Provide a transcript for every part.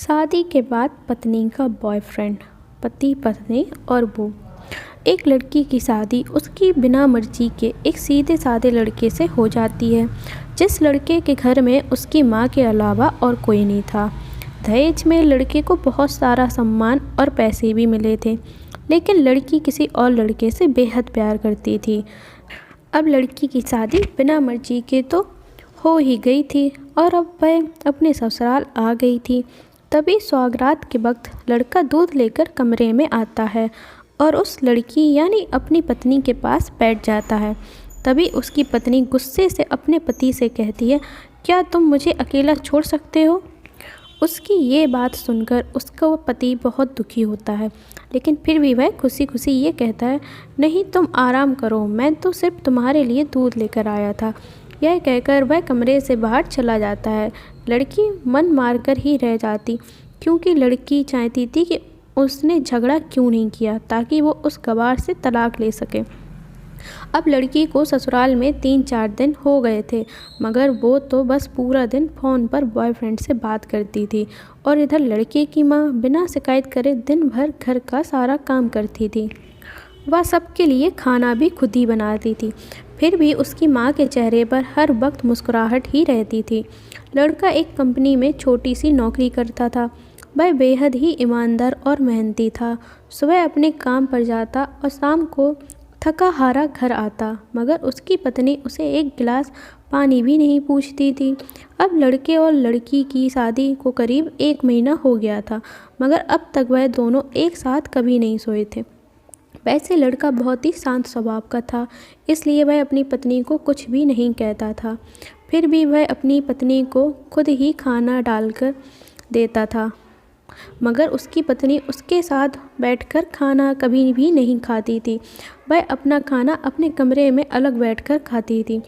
शादी के बाद पत्नी का बॉयफ्रेंड, पति पत्नी और वो। एक लड़की की शादी उसकी बिना मर्जी के एक सीधे साधे लड़के से हो जाती है, जिस लड़के के घर में उसकी माँ के अलावा और कोई नहीं था। दहेज में लड़के को बहुत सारा सम्मान और पैसे भी मिले थे, लेकिन लड़की किसी और लड़के से बेहद प्यार करती थी। अब लड़की की शादी बिना मर्जी के तो हो ही गई थी और अब वह अपने ससुराल आ गई थी। तभी सौगात के वक्त लड़का दूध लेकर कमरे में आता है और उस लड़की यानी अपनी पत्नी के पास बैठ जाता है। तभी उसकी पत्नी गुस्से से अपने पति से कहती है, क्या तुम मुझे अकेला छोड़ सकते हो? उसकी ये बात सुनकर उसका पति बहुत दुखी होता है, लेकिन फिर भी वह खुशी खुशी ये कहता है, नहीं तुम आराम करो, मैं तो सिर्फ तुम्हारे लिए दूध लेकर आया था। यह कहकर वह कमरे से बाहर चला जाता है। लड़की मन मारकर ही रह जाती, क्योंकि लड़की चाहती थी कि उसने झगड़ा क्यों नहीं किया, ताकि वो उस गवार से तलाक ले सके। अब लड़की को ससुराल में 3-4 दिन हो गए थे, मगर वो तो बस पूरा दिन फ़ोन पर बॉयफ्रेंड से बात करती थी और इधर लड़के की माँ बिना शिकायत करे दिन भर घर का सारा काम करती थी। वह सबके लिए खाना भी खुद ही बनाती थी, फिर भी उसकी माँ के चेहरे पर हर वक्त मुस्कुराहट ही रहती थी। लड़का एक कंपनी में छोटी सी नौकरी करता था। वह बेहद ही ईमानदार और मेहनती था। सुबह अपने काम पर जाता और शाम को थका हारा घर आता, मगर उसकी पत्नी उसे एक गिलास पानी भी नहीं पूछती थी। अब लड़के और लड़की की शादी को करीब 1 महीना हो गया था, मगर अब तक वह दोनों एक साथ कभी नहीं सोए थे। वैसे लड़का बहुत ही शांत स्वभाव का था, इसलिए वह अपनी पत्नी को कुछ भी नहीं कहता था। फिर भी वह अपनी पत्नी को खुद ही खाना डालकर देता था, मगर उसकी पत्नी उसके साथ बैठकर खाना कभी भी नहीं खाती थी। वह अपना खाना अपने कमरे में अलग बैठकर खाती थी।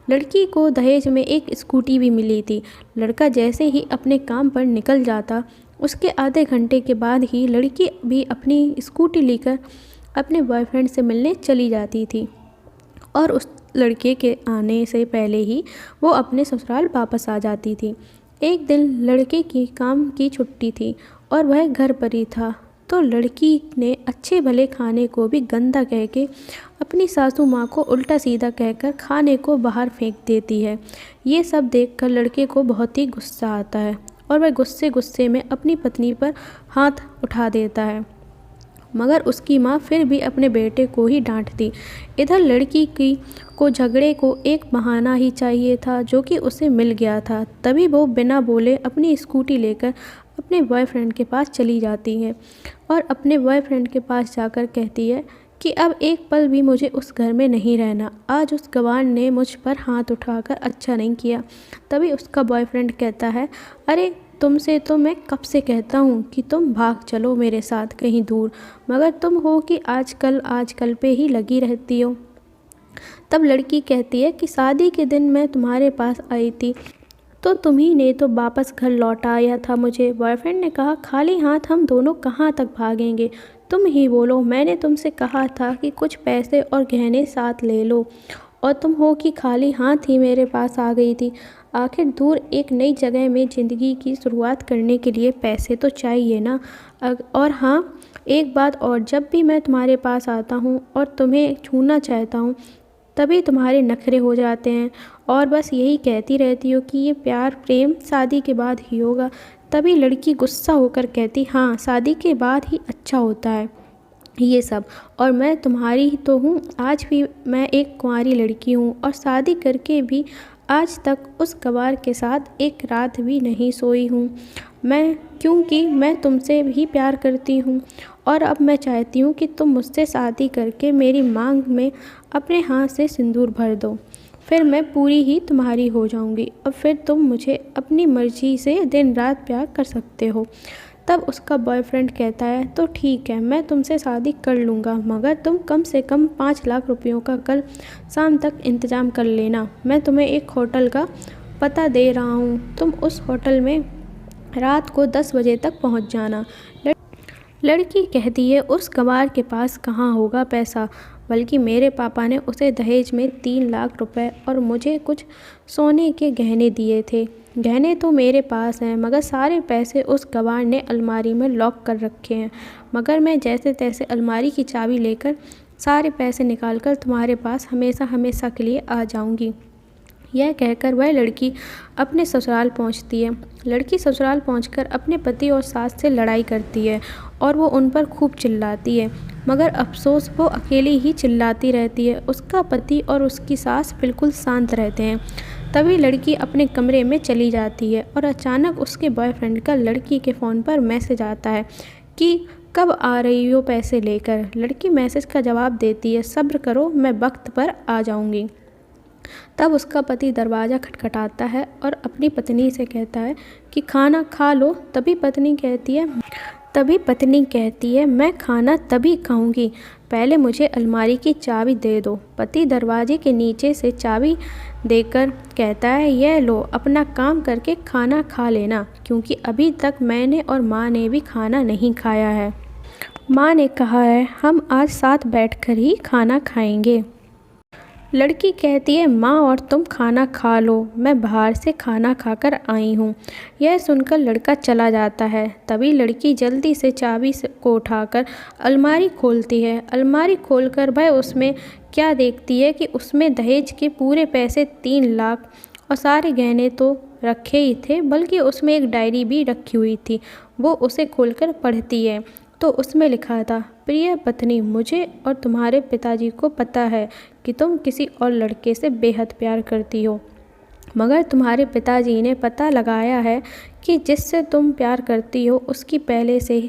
लड़की को दहेज में एक स्कूटी भी मिली थी। लड़का जैसे ही अपने काम पर निकल जाता, उसके आधे घंटे के बाद ही लड़की भी अपनी स्कूटी लेकर अपने बॉयफ्रेंड से मिलने चली जाती थी और उस लड़के के आने से पहले ही वो अपने ससुराल वापस आ जाती थी। एक दिन लड़के की काम की छुट्टी थी और वह घर पर ही था, तो लड़की ने अच्छे भले खाने को भी गंदा कह के अपनी सासू माँ को उल्टा सीधा कहकर खाने को बाहर फेंक देती है। ये सब देखकर लड़के को बहुत ही गुस्सा आता है और वह गुस्से गुस्से में अपनी पत्नी पर हाथ उठा देता है, मगर उसकी माँ फिर भी अपने बेटे को ही डांटती। इधर लड़की को झगड़े को एक बहाना ही चाहिए था, जो कि उसे मिल गया था। तभी वो बिना बोले अपनी स्कूटी लेकर अपने बॉयफ्रेंड के पास चली जाती है और अपने बॉयफ्रेंड के पास जाकर कहती है कि अब एक पल भी मुझे उस घर में नहीं रहना। आज उस गवार ने मुझ पर हाथ उठाकर अच्छा नहीं किया। तभी उसका बॉयफ्रेंड कहता है, अरे तुमसे तो मैं कब से कहता हूँ कि तुम भाग चलो मेरे साथ कहीं दूर, मगर तुम हो कि आजकल पे ही लगी रहती हो। तब लड़की कहती है कि शादी के दिन मैं तुम्हारे पास आई थी तो तुम्ही ने तो वापस घर लौटाया था मुझे। बॉयफ्रेंड ने कहा, खाली हाथ हम दोनों कहाँ तक भागेंगे, तुम ही बोलो। मैंने तुमसे कहा था कि कुछ पैसे और गहने साथ ले लो, और तुम हो कि खाली हाथ ही मेरे पास आ गई थी। आखिर दूर एक नई जगह में ज़िंदगी की शुरुआत करने के लिए पैसे तो चाहिए ना। और हाँ, एक बात और, जब भी मैं तुम्हारे पास आता हूँ और तुम्हें छूना चाहता हूँ, तभी तुम्हारे नखरे हो जाते हैं और बस यही कहती रहती हो कि ये प्यार प्रेम शादी के बाद ही होगा। तभी लड़की गुस्सा होकर कहती, हाँ शादी के बाद ही अच्छा होता है ये सब, और मैं तुम्हारी ही तो हूँ। आज भी मैं एक कुंवारी लड़की हूँ और शादी करके भी आज तक उस गवार के साथ एक रात भी नहीं सोई हूँ क्योंकि मैं तुमसे भी प्यार करती हूँ और अब मैं चाहती हूँ कि तुम मुझसे शादी करके मेरी मांग में अपने हाथ से सिंदूर भर दो, फिर मैं पूरी ही तुम्हारी हो जाऊँगी और फिर तुम मुझे अपनी मर्ज़ी से दिन रात प्यार कर सकते हो। तब उसका बॉयफ्रेंड कहता है, तो ठीक है, मैं तुमसे शादी कर लूँगा, मगर तुम कम से कम 5 लाख रुपयों का कल शाम तक इंतज़ाम कर लेना। मैं तुम्हें एक होटल का पता दे रहा हूँ, तुम उस होटल में रात को 10 बजे तक पहुँच जाना। लड़की कहती है, उस गंवार के पास कहाँ होगा पैसा, बल्कि मेरे पापा ने उसे दहेज में 3 लाख रुपए और मुझे कुछ सोने के गहने दिए थे। गहने तो मेरे पास हैं, मगर सारे पैसे उस गंवार ने अलमारी में लॉक कर रखे हैं। मगर मैं जैसे तैसे अलमारी की चाबी लेकर सारे पैसे निकालकर तुम्हारे पास हमेशा हमेशा के लिए आ जाऊंगी। यह कहकर वह लड़की अपने ससुराल पहुंचती है। लड़की ससुराल पहुंचकर अपने पति और सास से लड़ाई करती है और वो उन पर खूब चिल्लाती है, मगर अफसोस वो अकेली ही चिल्लाती रहती है। उसका पति और उसकी सास बिल्कुल शांत रहते हैं। तभी लड़की अपने कमरे में चली जाती है और अचानक उसके बॉयफ्रेंड का लड़की के फ़ोन पर मैसेज आता है कि कब आ रही हो पैसे लेकर। लड़की मैसेज का जवाब देती है, सब्र करो, मैं वक्त पर आ जाऊंगी। तब उसका पति दरवाज़ा खटखटाता है और अपनी पत्नी से कहता है कि खाना खा लो। तभी पत्नी कहती है मैं खाना तभी खाऊंगी, पहले मुझे अलमारी की चाबी दे दो। पति दरवाजे के नीचे से चाबी देकर कहता है यह लो, अपना काम करके खाना खा लेना, क्योंकि अभी तक मैंने और माँ ने भी खाना नहीं खाया है। माँ ने कहा है हम आज साथ बैठकर ही खाना खाएंगे। लड़की कहती है माँ और तुम खाना खा लो, मैं बाहर से खाना खाकर आई हूँ। यह सुनकर लड़का चला जाता है। तभी लड़की जल्दी से चाबी को उठाकर अलमारी खोलती है। अलमारी खोलकर वह उसमें क्या देखती है कि उसमें दहेज के पूरे पैसे 3 लाख और सारे गहने तो रखे ही थे, बल्कि उसमें एक डायरी भी रखी हुई थी। वो उसे खोलकर पढ़ती है तो उसमें लिखा था, प्रिय पत्नी, मुझे और तुम्हारे पिताजी को पता है कि तुम किसी और लड़के से बेहद प्यार करती हो, मगर तुम्हारे पिताजी ने पता लगाया है कि जिससे तुम प्यार करती हो उसकी पहले से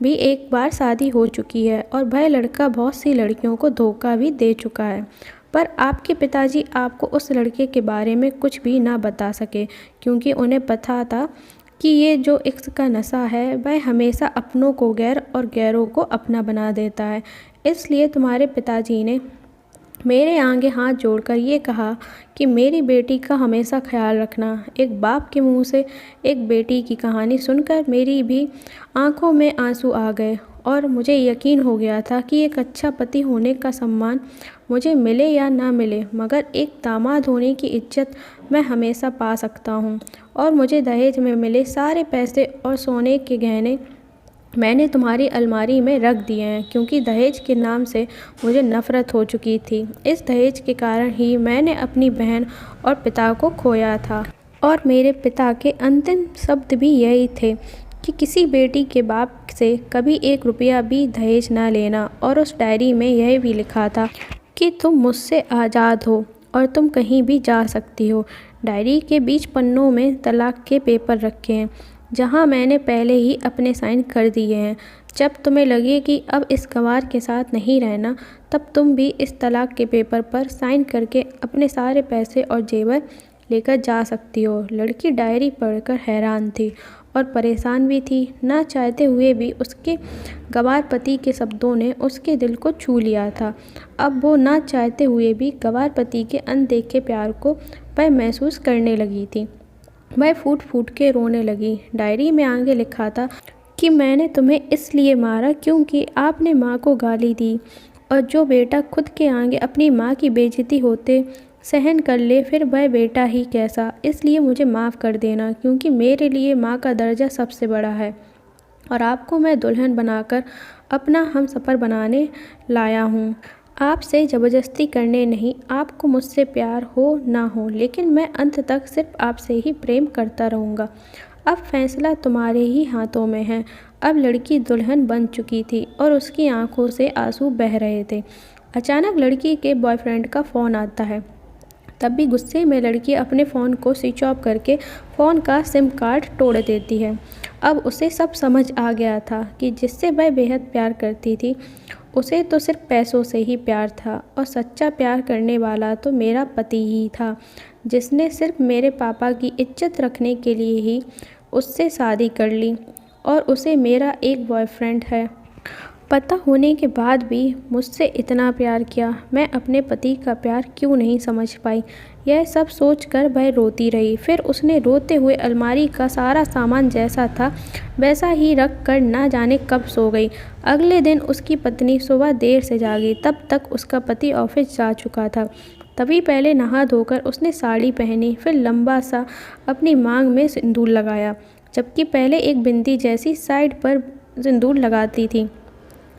भी एक बार शादी हो चुकी है और वह लड़का बहुत सी लड़कियों को धोखा भी दे चुका है। पर आपके पिताजी आपको उस लड़के के बारे में कुछ भी ना बता सके, क्योंकि उन्हें पता था कि ये जो इश्क का नशा है वह हमेशा अपनों को गैर और गैरों को अपना बना देता है। इसलिए तुम्हारे पिताजी ने मेरे आगे हाथ जोड़कर ये कहा कि मेरी बेटी का हमेशा ख्याल रखना। एक बाप के मुंह से एक बेटी की कहानी सुनकर मेरी भी आंखों में आंसू आ गए और मुझे यकीन हो गया था कि एक अच्छा पति होने का सम्मान मुझे मिले या ना मिले, मगर एक दामाद होने की इज्जत मैं हमेशा पा सकता हूँ। और मुझे दहेज में मिले सारे पैसे और सोने के गहने मैंने तुम्हारी अलमारी में रख दिए हैं, क्योंकि दहेज के नाम से मुझे नफ़रत हो चुकी थी। इस दहेज के कारण ही मैंने अपनी बहन और पिता को खोया था, और मेरे पिता के अंतिम शब्द भी यही थे कि किसी बेटी के बाप से कभी 1 रुपया भी दहेज ना लेना। और उस डायरी में यह भी लिखा था कि तुम मुझसे आज़ाद हो और तुम कहीं भी जा सकती हो। डायरी के बीच पन्नों में तलाक के पेपर रखे हैं, जहां मैंने पहले ही अपने साइन कर दिए हैं। जब तुम्हें लगे कि अब इस गंवार के साथ नहीं रहना, तब तुम भी इस तलाक के पेपर पर साइन करके अपने सारे पैसे और जेवर लेकर जा सकती हो। लड़की डायरी पढ़कर हैरान थी और परेशान भी थी। ना चाहते हुए भी उसके गंवार पति के शब्दों ने उसके दिल को छू लिया था। अब वो ना चाहते हुए भी गंवार पति के अनदेखे प्यार को वह महसूस करने लगी थी। वह फूट फूट के रोने लगी। डायरी में आगे लिखा था कि मैंने तुम्हें इसलिए मारा क्योंकि आपने माँ को गाली दी, और जो बेटा खुद के आगे अपनी माँ की बेइज्जती होते सहन कर ले, फिर वह बेटा ही कैसा। इसलिए मुझे माफ़ कर देना, क्योंकि मेरे लिए माँ का दर्जा सबसे बड़ा है, और आपको मैं दुल्हन बनाकर अपना हमसफ़र बनाने लाया हूँ। आपसे ज़बरदस्ती करने नहीं, आपको मुझसे प्यार हो ना हो, लेकिन मैं अंत तक सिर्फ आपसे ही प्रेम करता रहूँगा। अब फैसला तुम्हारे ही हाथों में है। अब लड़की दुल्हन बन चुकी थी और उसकी आंखों से आंसू बह रहे थे। अचानक लड़की के बॉयफ्रेंड का फ़ोन आता है। तब भी गुस्से में लड़की अपने फ़ोन को स्विच ऑफ करके फ़ोन का सिम कार्ड तोड़ देती है। अब उसे सब समझ आ गया था कि जिससे वह बेहद प्यार करती थी, उसे तो सिर्फ पैसों से ही प्यार था, और सच्चा प्यार करने वाला तो मेरा पति ही था, जिसने सिर्फ मेरे पापा की इज्जत रखने के लिए ही उससे शादी कर ली, और उसे मेरा एक बॉयफ्रेंड है पता होने के बाद भी मुझसे इतना प्यार किया। मैं अपने पति का प्यार क्यों नहीं समझ पाई। यह सब सोचकर वह रोती रही। फिर उसने रोते हुए अलमारी का सारा सामान जैसा था वैसा ही रख कर ना जाने कब सो गई। अगले दिन उसकी पत्नी सुबह देर से जागी। तब तक उसका पति ऑफिस जा चुका था। तभी पहले नहा धोकर उसने साड़ी पहनी, फिर लंबा सा अपनी मांग में सिंदूर लगाया, जबकि पहले एक बिंदी जैसी साइड पर सिंदूर लगाती थी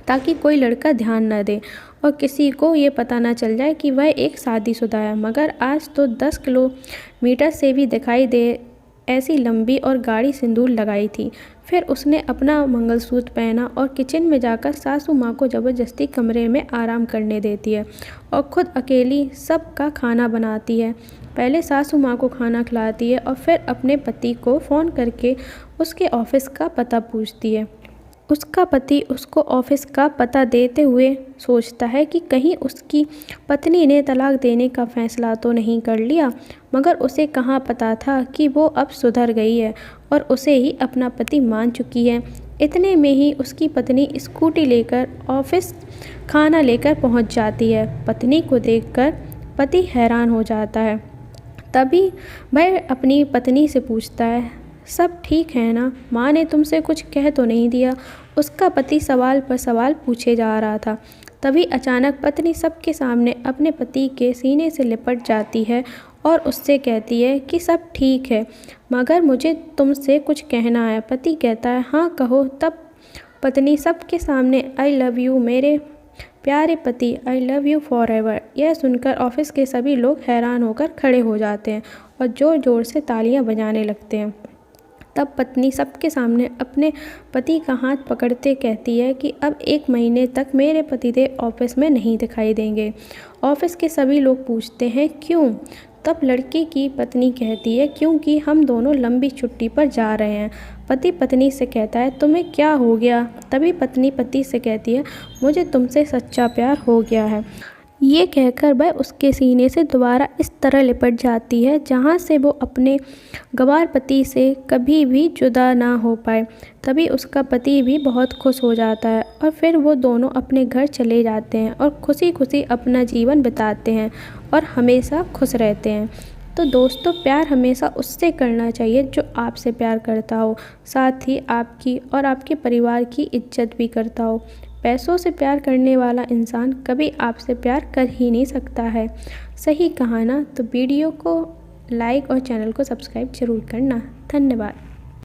ताकि कोई लड़का ध्यान न दे और किसी को ये पता न चल जाए कि वह एक शादीशुदा है। मगर आज तो 10 किलोमीटर से भी दिखाई दे ऐसी लंबी और गाढ़ी सिंदूर लगाई थी। फिर उसने अपना मंगलसूत्र पहना और किचन में जाकर सासू माँ को ज़बरदस्ती कमरे में आराम करने देती है और ख़ुद अकेली सबका खाना बनाती है। पहले सासू माँ को खाना खिलाती है और फिर अपने पति को फ़ोन करके उसके ऑफ़िस का पता पूछती है। उसका पति उसको ऑफ़िस का पता देते हुए सोचता है कि कहीं उसकी पत्नी ने तलाक देने का फ़ैसला तो नहीं कर लिया, मगर उसे कहाँ पता था कि वो अब सुधर गई है और उसे ही अपना पति मान चुकी है। इतने में ही उसकी पत्नी स्कूटी लेकर ऑफ़िस खाना लेकर पहुंच जाती है। पत्नी को देखकर पति हैरान हो जाता है। तभी वह अपनी पत्नी से पूछता है, सब ठीक है ना? माँ ने तुमसे कुछ कह तो नहीं दिया? उसका पति सवाल पर सवाल पूछे जा रहा था। तभी अचानक पत्नी सबके सामने अपने पति के सीने से लिपट जाती है और उससे कहती है कि सब ठीक है, मगर मुझे तुमसे कुछ कहना है। पति कहता है, हाँ कहो। तब पत्नी सबके सामने, आई लव यू मेरे प्यारे पति, I love you for ever. यह सुनकर ऑफिस के सभी लोग हैरान होकर खड़े हो जाते हैं और ज़ोर ज़ोर से तालियां बजाने लगते हैं। तब पत्नी सबके सामने अपने पति का हाथ पकड़ते कहती है कि अब 1 महीने तक मेरे पतिदेव ऑफिस में नहीं दिखाई देंगे। ऑफिस के सभी लोग पूछते हैं क्यों? तब लड़की की पत्नी कहती है, क्योंकि हम दोनों लंबी छुट्टी पर जा रहे हैं। पति पत्नी से कहता है, तुम्हें क्या हो गया? तभी पत्नी पति से कहती है, मुझे तुमसे सच्चा प्यार हो गया है। ये कहकर वह उसके सीने से दोबारा इस तरह लिपट जाती है जहाँ से वो अपने गंवार पति से कभी भी जुदा ना हो पाए। तभी उसका पति भी बहुत खुश हो जाता है और फिर वो दोनों अपने घर चले जाते हैं और खुशी खुशी अपना जीवन बिताते हैं और हमेशा खुश रहते हैं। तो दोस्तों, प्यार हमेशा उससे करना चाहिए जो आपसे प्यार करता हो, साथ ही आपकी और आपके परिवार की इज्जत भी करता हो। पैसों से प्यार करने वाला इंसान कभी आपसे प्यार कर ही नहीं सकता है। सही कहा ना? तो वीडियो को लाइक और चैनल को सब्सक्राइब ज़रूर करना। धन्यवाद।